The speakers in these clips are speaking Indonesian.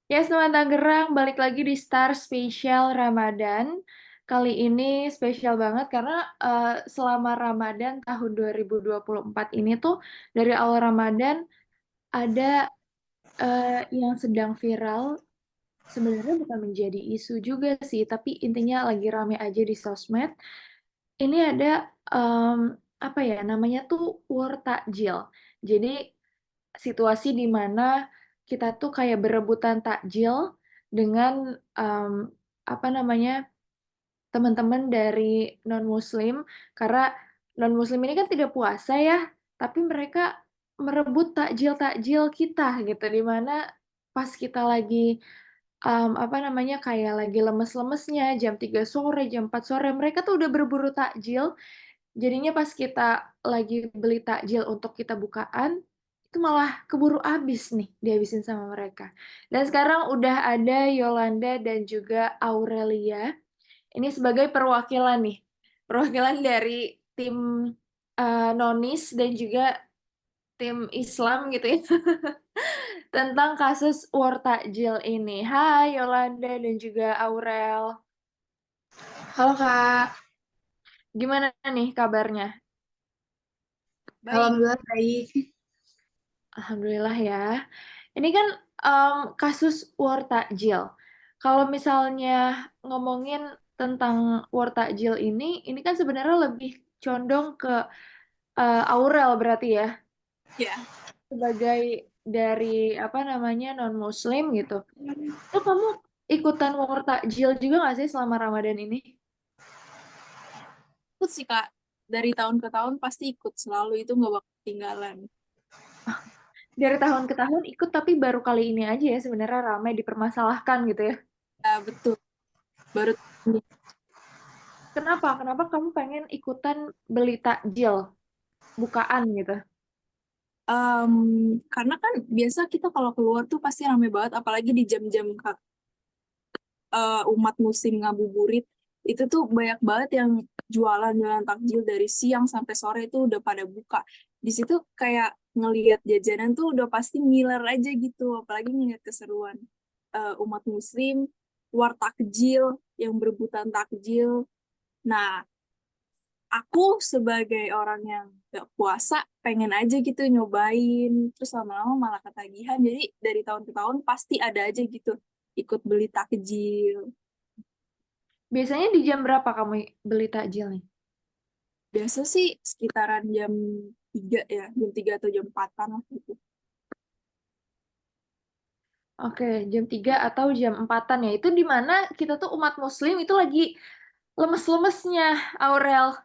Yes, teman Tangerang, balik lagi di Star Spesial Ramadan. Kali ini spesial banget karena selama Ramadan tahun 2024 ini tuh dari awal Ramadan ada yang sedang viral. Sebenarnya bukan menjadi isu juga sih, tapi intinya lagi rame aja di sosmed. Ini ada apa ya namanya tuh war takjil. Jadi situasi di mana kita tuh kayak berebutan takjil dengan em, apa namanya teman-teman dari non-Muslim karena non-Muslim ini kan tidak puasa ya, tapi mereka merebut takjil-takjil kita gitu di mana pas kita lagi apa namanya kayak lagi lemes-lemesnya jam 3 sore, jam 4 sore mereka tuh udah berburu takjil. Jadinya pas kita lagi beli takjil untuk kita bukaan, itu malah keburu habis nih, dihabisin sama mereka. Dan sekarang udah ada Yolanda dan juga Aurelia. Ini sebagai perwakilan nih, perwakilan dari tim Nonis dan juga tim Islam gitu ya, tentang kasus war takjil ini. Hai Yolanda dan juga Aurel, Halo Kak, gimana nih kabarnya? Baik. Alhamdulillah baik. Alhamdulillah ya. Ini kan kasus war takjil. Kalau misalnya ngomongin tentang war takjil ini kan sebenarnya lebih condong ke Aurel berarti ya, Ya. sebagai dari apa namanya non-Muslim gitu. Itu kamu ikutan war takjil juga nggak sih selama Ramadan ini? Ikut sih Kak, dari tahun ke tahun pasti ikut selalu itu nggak bakal ketinggalan. Dari tahun ke tahun ikut, tapi baru kali ini aja ya sebenarnya ramai dipermasalahkan gitu ya. Ya betul, baru ini. Kenapa? Kenapa kamu pengen ikutan beli takjil, bukaan gitu? Em, karena kan biasa kita kalau keluar tuh pasti rame banget, apalagi di jam-jam umat muslim ngabuburit, itu tuh banyak banget yang jualan-jualan takjil dari siang sampai sore itu udah pada buka. Di situ kayak ngelihat jajanan tuh udah pasti ngiler aja gitu, apalagi ngeliat keseruan umat muslim, war takjil, yang berebutan takjil. Nah, aku sebagai orang yang gak puasa, pengen aja gitu nyobain, terus lama-lama malah ketagihan. Jadi dari tahun ke tahun pasti ada aja gitu ikut beli takjil. Biasanya di jam berapa kamu beli takjil nih? Biasa sih sekitaran jam 3 ya, jam 3 atau jam 4-an lah gitu. Oke, jam 3 atau jam 4-an ya. Itu di mana kita tuh umat muslim itu lagi lemes-lemesnya, Aurel.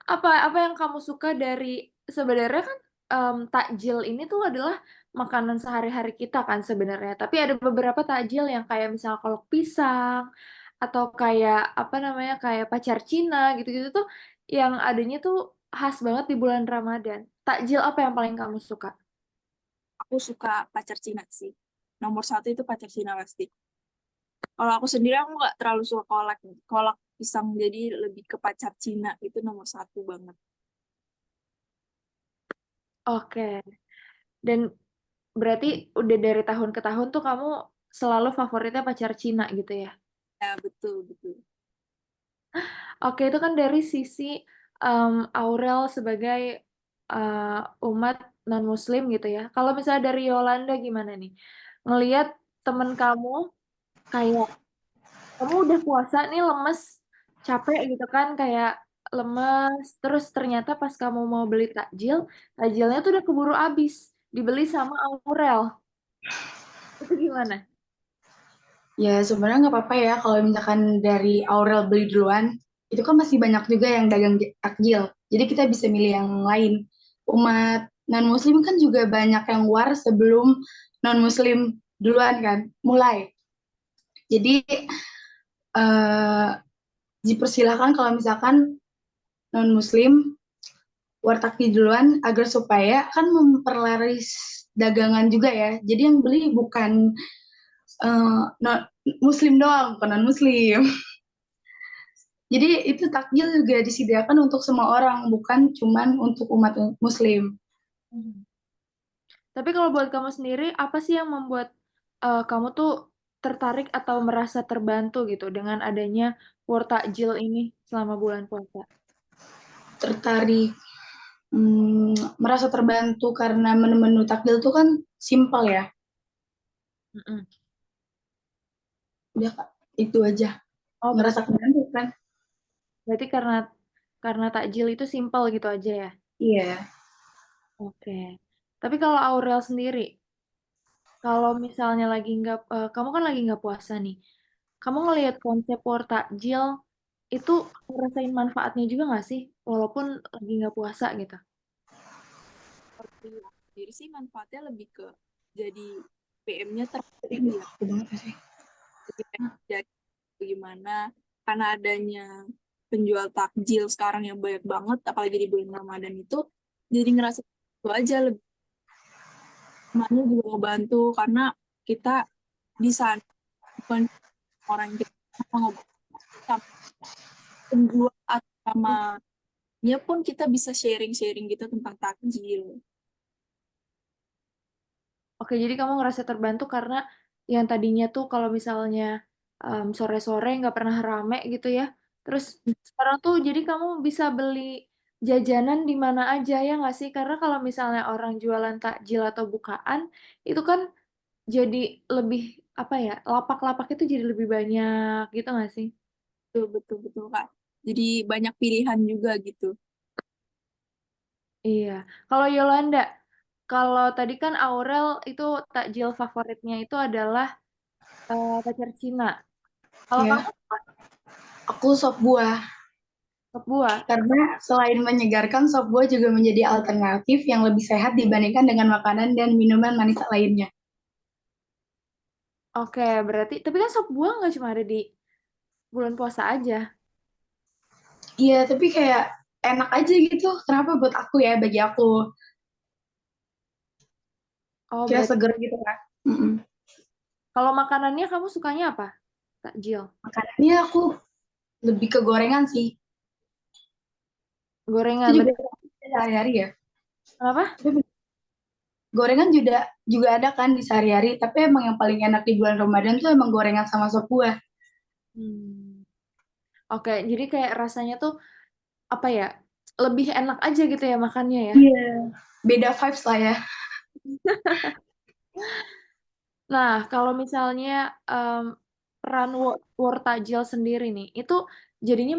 Apa yang kamu suka dari sebenarnya kan takjil ini tuh adalah makanan sehari-hari kita kan sebenarnya. Tapi ada beberapa takjil yang kayak misal kalau pisang atau kayak apa namanya kayak pacar Cina gitu-gitu tuh yang adanya tuh khas banget di bulan Ramadan. Takjil apa yang paling kamu suka? Aku suka pacar Cina sih. Nomor satu itu pacar Cina pasti. Kalau aku sendiri aku nggak terlalu suka kolak. Kolak pisang jadi lebih ke pacar Cina itu nomor satu banget. Oke. Dan berarti udah dari tahun ke tahun tuh kamu selalu favoritnya pacar Cina gitu ya? Ya betul betul. Oke, itu kan dari sisi Aurel sebagai umat non-Muslim gitu ya. Kalau misalnya dari Yolanda gimana nih? Ngelihat temen kamu kayak kamu udah puasa nih lemes, capek gitu kan kayak lemes, terus ternyata pas kamu mau beli takjil, takjilnya tuh udah keburu habis, dibeli sama Aurel. Itu gimana? Ya sebenarnya nggak apa-apa ya kalau misalkan dari Aurel beli duluan, itu kan masih banyak juga yang dagang takjil. Jadi kita bisa milih yang lain. Umat non-muslim kan juga banyak yang war sebelum non-muslim duluan kan, mulai. Jadi eh, dipersilahkan kalau misalkan non-muslim war takjil duluan agar supaya kan memperlaris dagangan juga ya. Jadi yang beli bukan non muslim doang, bukan non muslim. Jadi itu takjil juga disediakan untuk semua orang, bukan cuman untuk umat muslim. Mhm. Tapi kalau buat kamu sendiri, apa sih yang membuat kamu tuh tertarik atau merasa terbantu gitu dengan adanya War Takjil ini selama bulan puasa? Tertarik, merasa terbantu karena menu-menu takjil tuh kan simpel ya. Mm-mm. Udah Kak, itu aja. Oh, Ngerasa kebantu kan? berarti karena takjil itu simpel gitu aja ya? Iya. Oke. Tapi kalau Aurel sendiri, kalau misalnya kamu kan lagi nggak puasa nih, kamu ngelihat konsep War Takjil itu ngerasain manfaatnya juga nggak sih, walaupun lagi nggak puasa gitu? Seperti aku sendiri sih manfaatnya lebih ke jadi PM-nya Ini terpenuhi ya. aku banget gak sih? Jadi jadi gimana karena adanya penjual takjil sekarang yang banyak banget apalagi di bulan Ramadan itu jadi ngerasa itu aja lebih semuanya juga ngebantu karena kita di sana bukan orang yang kita ngobrol sama penjual atau samanya pun kita bisa sharing-sharing gitu tentang takjil. Oke, jadi kamu ngerasa terbantu karena yang tadinya tuh kalau misalnya sore-sore nggak pernah rame gitu ya. Terus sekarang tuh jadi kamu bisa beli jajanan di mana aja ya nggak sih? Karena kalau misalnya orang jualan takjil atau bukaan, itu kan jadi lebih apa ya, lapak-lapak itu jadi lebih banyak gitu nggak sih? Betul, betul, betul, Kak. Jadi banyak pilihan juga gitu. Iya. Kalau Yolanda, kalau tadi kan Aurel itu takjil favoritnya itu adalah pacar Cina. Kalau kamu Ya, aku sop buah. sop buah. Karena selain menyegarkan, sop buah juga menjadi alternatif yang lebih sehat dibandingkan dengan makanan dan minuman manis lainnya. Oke, berarti tapi kan sop buah nggak cuma ada di bulan puasa aja. Iya, tapi kayak enak aja gitu. Kenapa buat aku ya, bagi aku. Oh, Kayak berarti seger gitu kan. Mm-mm. kalau makanannya kamu sukanya apa? Takjil. Makanannya aku lebih ke gorengan sih. Itu Gorengan. juga Berarti sehari-hari ya. apa? Tapi gorengan juga juga ada kan di sehari-hari, tapi emang yang paling enak di bulan Ramadan tuh emang gorengan sama sop buah. Hmm. Oke, jadi kayak rasanya tuh apa ya? Lebih enak aja gitu ya makannya ya. Iya, beda vibes lah ya. Nah, kalau misalnya em, peran War Takjil sendiri nih, itu jadinya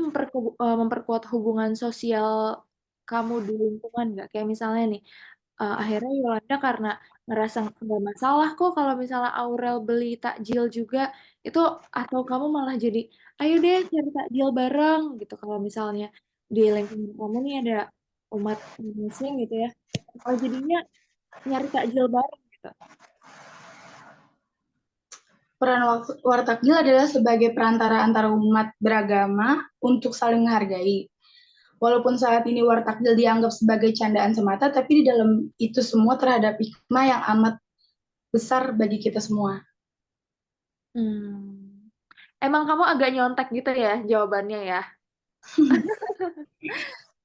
memperkuat hubungan sosial kamu di lingkungan nggak? Kayak misalnya nih, akhirnya Yolanda karena ngerasa nggak masalah kok kalau misalnya Aurel beli takjil juga itu, atau kamu malah jadi ayo deh cari takjil bareng gitu kalau misalnya di lingkungan kamu nih ada umat muslim gitu ya, kalau jadinya nyari takjil bareng gitu. Peran wartakjil adalah sebagai perantara antara umat beragama untuk saling menghargai. Walaupun saat ini wartakjil dianggap sebagai candaan semata, tapi di dalam itu semua terhadap hikmah yang amat besar bagi kita semua. Hmm. Emang kamu agak nyontek gitu ya jawabannya ya.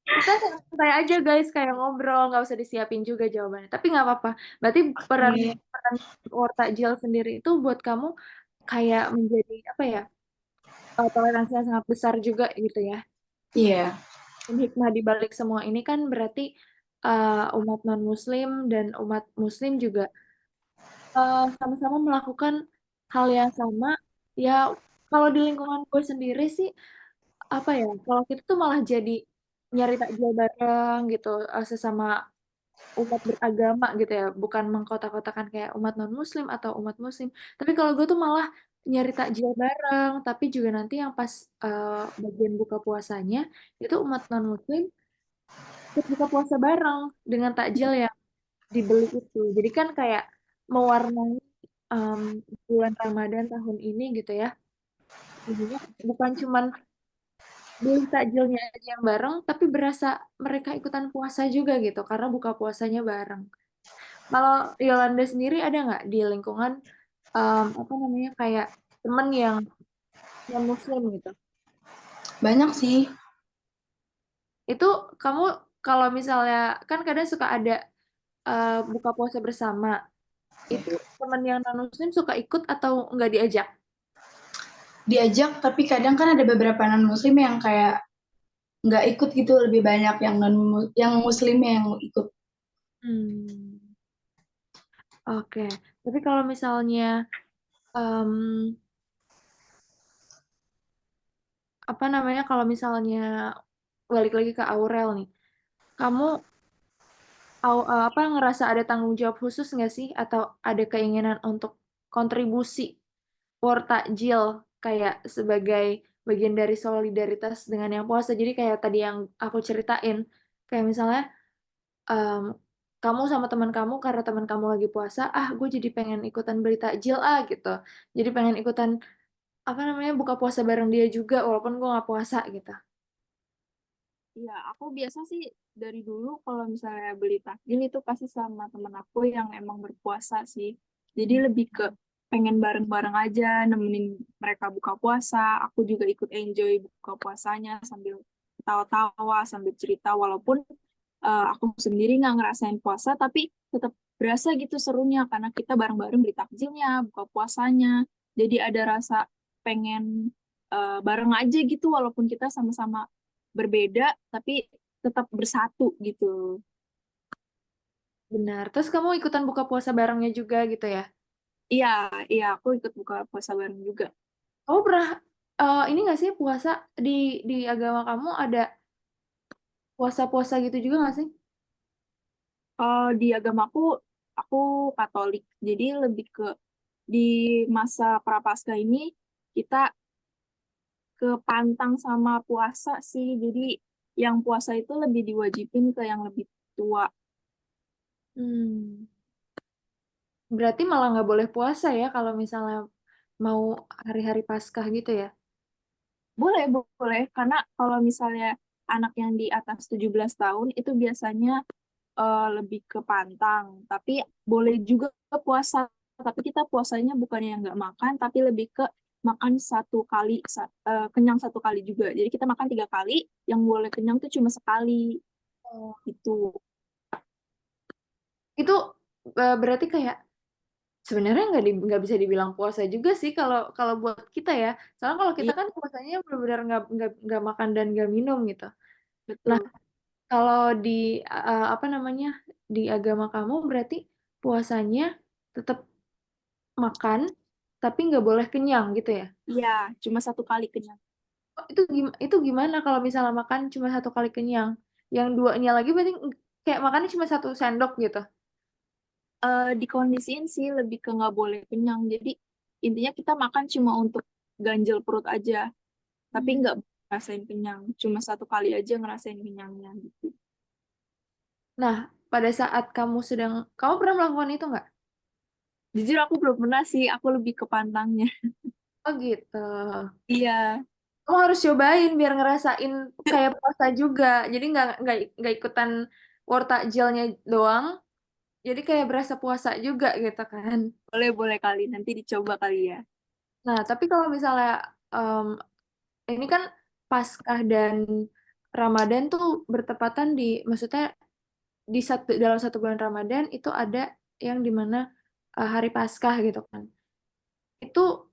Kita santai aja guys, kayak ngobrol, nggak usah disiapin juga jawabannya. Tapi nggak apa-apa. Berarti peran Oke. peran Wartajil sendiri itu buat kamu kayak menjadi apa ya? Toleransi yang sangat besar juga gitu ya. Iya, Dan hikmah di balik semua ini kan berarti umat non-Muslim dan umat Muslim juga sama-sama melakukan hal yang sama. Ya, kalau di lingkungan gue sendiri sih apa ya? Kalau kita tuh malah jadi nyari takjil bareng gitu sesama umat beragama gitu ya, bukan mengkotak-kotakan kayak umat non-muslim atau umat muslim. Tapi kalau gue tuh malah nyari takjil bareng, tapi juga nanti yang pas bagian buka puasanya itu umat non-muslim ikut buka puasa bareng dengan takjil yang dibeli itu. Jadi kan kayak mewarnai em, bulan Ramadan tahun ini gitu ya. Jadinya bukan cuman beli takjilnya aja yang bareng, tapi berasa mereka ikutan puasa juga gitu karena buka puasanya bareng. Kalau Yolanda sendiri ada nggak di lingkungan apa namanya kayak temen yang non Muslim gitu? banyak sih. Itu kamu kalau misalnya kan kadang suka ada buka puasa bersama, itu teman yang non-muslim suka ikut atau nggak diajak? Diajak, tapi kadang kan ada beberapa non-muslim yang kayak nggak ikut gitu, lebih banyak yang non yang muslimnya yang ikut. Hmm, oke. Tapi kalau misalnya em, apa namanya, kalau misalnya balik lagi ke Aurel nih, kamu apa ngerasa ada tanggung jawab khusus nggak sih, atau ada keinginan untuk kontribusi war takjil kayak sebagai bagian dari solidaritas dengan yang puasa? Jadi kayak tadi yang aku ceritain, kayak misalnya em, kamu sama teman kamu, karena teman kamu lagi puasa, gue jadi pengen ikutan beli takjil gitu. Jadi pengen ikutan apa namanya, buka puasa bareng dia juga walaupun gue nggak puasa gitu. Iya, aku biasa sih dari dulu kalau misalnya beli takjil itu pasti sama temen aku yang emang berpuasa sih. Jadi lebih ke pengen bareng-bareng aja, nemenin mereka buka puasa. Aku juga ikut enjoy buka puasanya sambil tawa-tawa, sambil cerita. Walaupun aku sendiri nggak ngerasain puasa, tapi tetap berasa gitu serunya karena kita bareng-bareng beli takjilnya, buka puasanya. Jadi ada rasa pengen bareng aja gitu, walaupun kita sama-sama berbeda tapi tetap bersatu gitu. Benar. Terus kamu ikutan buka puasa barengnya juga gitu ya? Iya, iya aku ikut buka puasa bareng juga. Kamu pernah ini nggak sih, puasa di agama kamu ada puasa-puasa gitu juga nggak sih? Di agamaku aku Katolik, jadi lebih ke di masa Prapaskah ini kita ke pantang sama puasa sih. Jadi yang puasa itu lebih diwajibin ke yang lebih tua. Hmm. Berarti malah nggak boleh puasa ya kalau misalnya mau hari-hari Paskah gitu ya? Boleh, boleh. Karena kalau misalnya anak yang di atas 17 tahun itu biasanya lebih ke pantang. Tapi boleh juga puasa. Tapi kita puasanya bukan yang nggak makan, tapi lebih ke makan satu kali, kenyang satu kali juga. Jadi kita makan 3 kali, yang boleh kenyang tuh cuma sekali. Oh. Itu Itu berarti kayak sebenarnya nggak bisa dibilang puasa juga sih kalau kalau buat kita ya. Soalnya kalau kita iya kan puasanya benar-benar nggak makan dan nggak minum gitu. Nah, betul. kalau di apa namanya, di agama kamu berarti puasanya tetap makan tapi nggak boleh kenyang gitu ya? Iya, cuma satu kali kenyang. Oh, itu gimana kalau misalnya makan cuma satu kali kenyang? Yang duanya lagi berarti kayak makannya cuma satu sendok gitu. Dikondisiin sih lebih ke nggak boleh kenyang. Jadi intinya kita makan cuma untuk ganjel perut aja, tapi Hmm. nggak ngerasain kenyang. Cuma satu kali aja ngerasain kenyangnya gitu. Nah, pada saat kamu pernah melakukan itu nggak? Jujur aku belum pernah sih, aku lebih ke pantangnya. Oh gitu. Iya, Kamu harus cobain biar ngerasain kayak puasa juga. Jadi nggak ikutan war takjilnya doang. Jadi kayak berasa puasa juga gitu kan. boleh-boleh kali. Nanti dicoba kali ya. Nah, tapi kalau misalnya em, ini kan Paskah dan Ramadan tuh bertepatan maksudnya dalam satu bulan Ramadan itu ada yang dimana hari Paskah gitu kan. Itu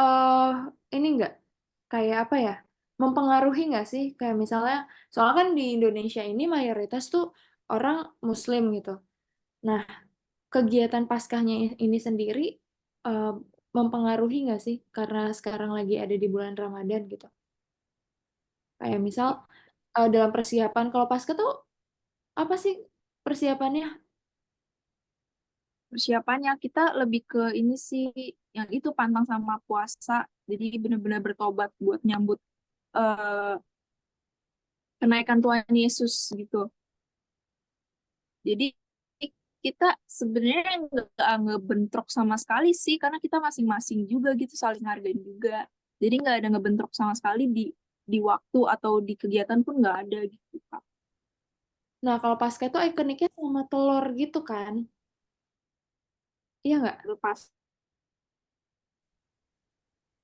eh ini enggak kayak apa ya? Mempengaruhi nggak sih? Kayak misalnya, soalnya kan di Indonesia ini mayoritas tuh orang Muslim gitu. Nah, kegiatan Paskahnya ini sendiri eh, mempengaruhi nggak sih? Karena sekarang lagi ada di bulan Ramadan gitu. Kayak misal dalam persiapan, kalau Paskah tuh apa sih persiapannya? Persiapannya kita lebih ke ini sih, yang itu pantang sama puasa. Jadi benar-benar bertobat buat nyambut eh, kenaikan Tuhan Yesus gitu. Jadi kita sebenarnya nggak ngebentrok sama sekali sih, karena kita masing-masing juga gitu saling hargain juga. Jadi nggak ada ngebentrok sama sekali di waktu atau di kegiatan pun nggak ada gitu Kak. Nah, kalau Paskah itu ikoniknya sama telur gitu kan? Iya nggak? Lepas.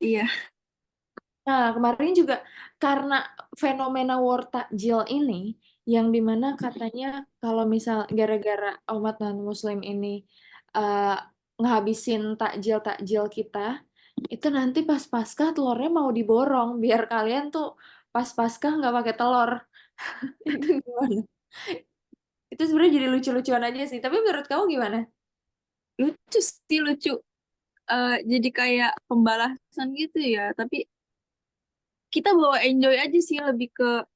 Iya, Nah, kemarin juga karena fenomena war takjil ini yang dimana katanya kalau misal gara-gara umat non-muslim ini uh, ngehabisin takjil-takjil kita, itu nanti pas Paskah telurnya mau diborong biar kalian tuh pas Paskah nggak pakai telur. Itu gimana? Itu sebenarnya jadi lucu-lucuan aja sih. Tapi menurut kamu gimana? Lucu sih, lucu. Jadi kayak pembalasan gitu ya. Tapi kita bawa enjoy aja sih, lebih ke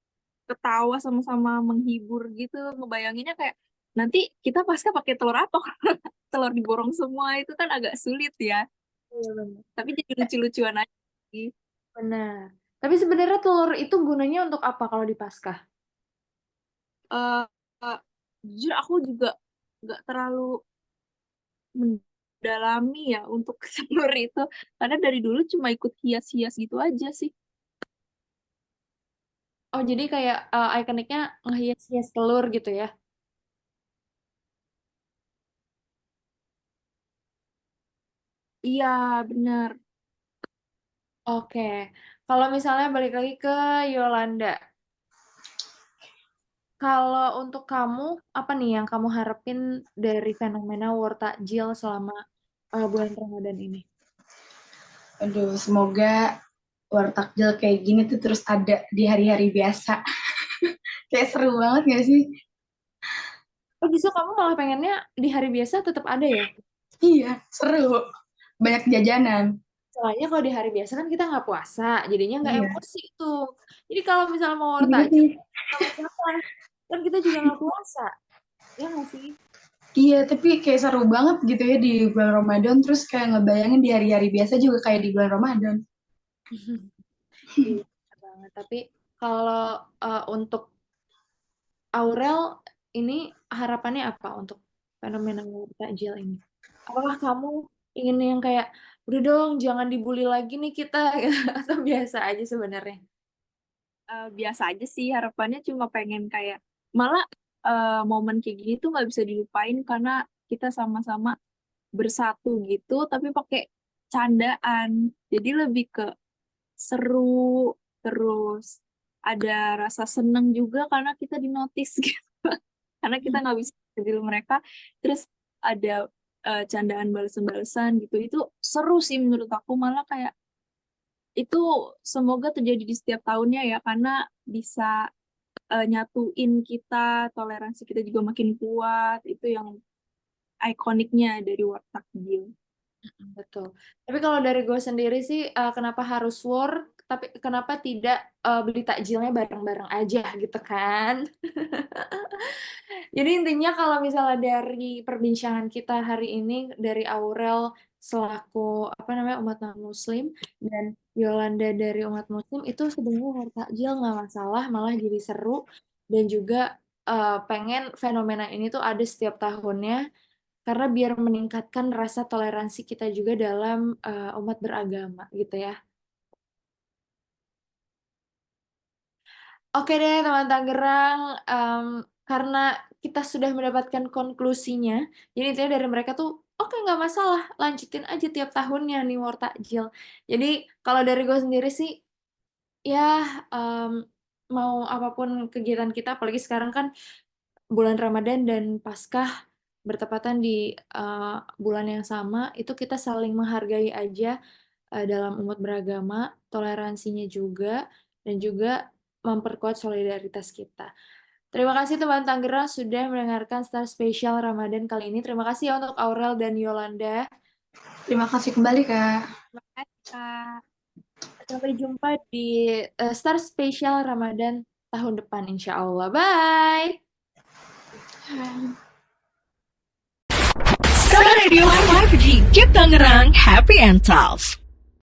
ketawa sama-sama menghibur gitu. Ngebayanginnya kayak nanti kita pasca pakai telur apa? Telur diborong semua itu kan agak sulit ya. Iya benar. Tapi jadi lucu-lucuan aja sih. Benar. Tapi sebenarnya telur itu gunanya untuk apa kalau di Paskah? Eh, eh, Jujur aku juga nggak terlalu mendalami ya untuk telur itu. Karena dari dulu cuma ikut hias-hias gitu aja sih. Oh, jadi kayak ikoniknya ngehias-hias telur gitu ya? Iya, bener. Oke. Kalau misalnya balik lagi ke Yolanda. Kalau untuk kamu, apa nih yang kamu harapin dari fenomena War Takjil selama bulan Ramadan ini? Aduh, semoga war takjil kayak gini tuh terus ada di hari-hari biasa. Kayak seru banget gak sih? Oh, justru kamu malah pengennya di hari biasa tetap ada ya? Iya, seru. Banyak jajanan. Soalnya kalau di hari biasa kan kita nggak puasa, jadinya nggak Iya, emosi tuh. Jadi kalau misalnya mau War gitu Takjil, sih. nggak masalah. Kan kita juga nggak puasa. Ya nggak sih? Iya, tapi kayak seru banget gitu ya di bulan Ramadan. Terus kayak ngebayangin di hari-hari biasa juga kayak di bulan Ramadan. Iya banget. Tapi kalau untuk Aurel ini harapannya apa untuk fenomena takjil ini? Apakah kamu ingin yang kayak udah dong jangan dibully lagi nih kita atau biasa aja sebenarnya? Biasa aja sih, harapannya cuma pengen kayak malah momen kayak gini tuh nggak bisa dilupain karena kita sama-sama bersatu gitu tapi pakai candaan, jadi lebih ke seru, terus ada rasa seneng juga karena kita di notice gitu karena kita nggak bisa kecil mereka, terus ada candaan balasan-balasan gitu, itu seru sih menurut aku. Malah kayak itu semoga terjadi di setiap tahunnya ya, karena bisa nyatuin kita, toleransi kita juga makin kuat. Itu yang ikoniknya dari Warteg Takjil. Betul. Tapi kalau dari gue sendiri sih, kenapa harus war? Tapi kenapa tidak beli takjilnya bareng-bareng aja gitu kan? Jadi intinya kalau misalnya dari perbincangan kita hari ini dari Aurel selaku apa namanya umat non-Muslim dan Yolanda dari umat Muslim itu sebenarnya hari takjil nggak masalah, malah jadi seru dan juga pengen fenomena ini tuh ada setiap tahunnya karena biar meningkatkan rasa toleransi kita juga dalam umat beragama gitu ya. Oke deh teman Tangerang, karena kita sudah mendapatkan konklusinya, jadi intinya dari mereka tuh, oke nggak masalah, lanjutin aja tiap tahunnya nih War Takjil. Jadi kalau dari gue sendiri sih, ya mau apapun kegiatan kita, apalagi sekarang kan bulan Ramadan dan Paskah bertepatan di bulan yang sama, itu kita saling menghargai aja dalam umat beragama, toleransinya juga, dan juga memperkuat solidaritas kita. Terima kasih teman Tangerang sudah mendengarkan Star Spesial Ramadan kali ini. Terima kasih ya untuk Aurel dan Yolanda. Terima kasih kembali, Kak. Terima kasih, Kak. Sampai jumpa di Star Spesial Ramadan tahun depan insya Allah. Bye! Star Radio 5G, Keep Tangerang Happy and Tough.